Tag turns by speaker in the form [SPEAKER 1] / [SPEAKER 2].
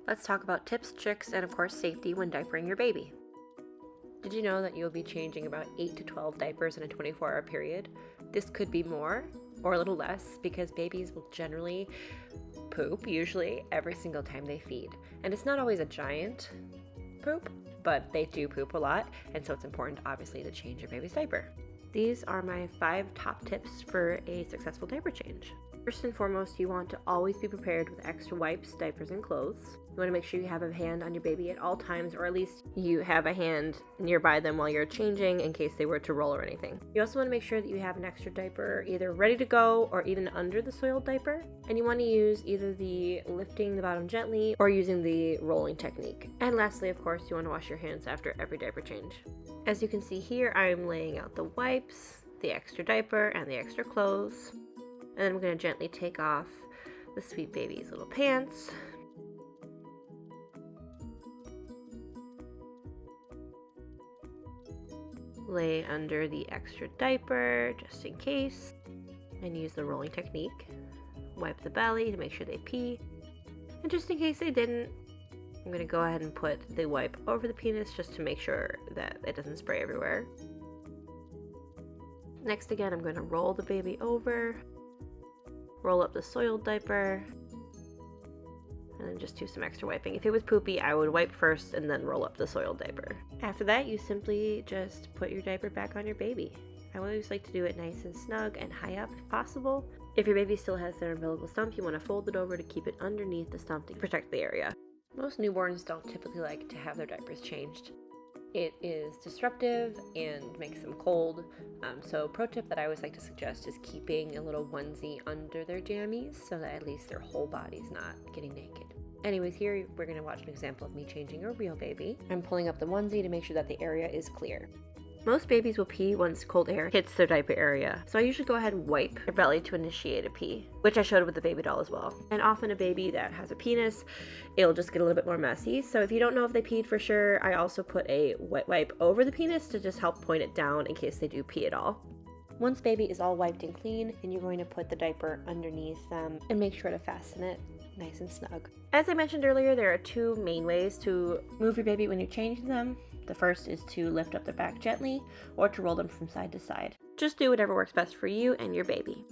[SPEAKER 1] Let's talk about tips, tricks, and of course safety when diapering your baby. Did you know that you'll be changing about 8 to 12 diapers in a 24-hour period? This could be more or a little less because babies will generally poop, usually every single time they feed. And it's not always a giant poop, but they do poop a lot, and so it's important obviously to change your baby's diaper. These are my 5 top tips for a successful diaper change. First and foremost, you want to always be prepared with extra wipes, diapers, and clothes. You want to make sure you have a hand on your baby at all times, or at least you have a hand nearby them while you're changing in case they were to roll or anything. You also want to make sure that you have an extra diaper either ready to go or even under the soiled diaper. And you want to use either the lifting the bottom gently or using the rolling technique. And lastly, of course, you want to wash your hands after every diaper change. As you can see here, I'm laying out the wipes, the extra diaper, and the extra clothes. And then I'm going to gently take off the sweet baby's little pants. Lay under the extra diaper just in case. And use the rolling technique. Wipe the belly to make sure they pee. And just in case they didn't, I'm going to go ahead and put the wipe over the penis just to make sure that it doesn't spray everywhere. Next again, I'm going to roll the baby over. Roll up the soiled diaper, and then just do some extra wiping. If it was poopy, I would wipe first and then roll up the soiled diaper. After that, you simply just put your diaper back on your baby. I always like to do it nice and snug and high up if possible. If your baby still has their umbilical stump, you want to fold it over to keep it underneath the stump to protect the area. Most newborns don't typically like to have their diapers changed. It is disruptive and makes them cold. So pro tip that I always like to suggest is keeping a little onesie under their jammies so that at least their whole body's not getting naked. Anyways, here we're going to watch an example of me changing a real baby. I'm pulling up the onesie to make sure that the area is clear. Most babies will pee once cold air hits their diaper area, so I usually go ahead and wipe their belly to initiate a pee, which I showed with the baby doll as well. And often a baby that has a penis, it'll just get a little bit more messy. So if you don't know if they peed for sure, I also put a wet wipe over the penis to just help point it down in case they do pee at all. Once baby is all wiped and clean, then you're going to put the diaper underneath them and make sure to fasten it nice and snug. As I mentioned earlier, there are 2 main ways to move your baby when you're changing them. The first is to lift up their back gently or to roll them from side to side. Just do whatever works best for you and your baby.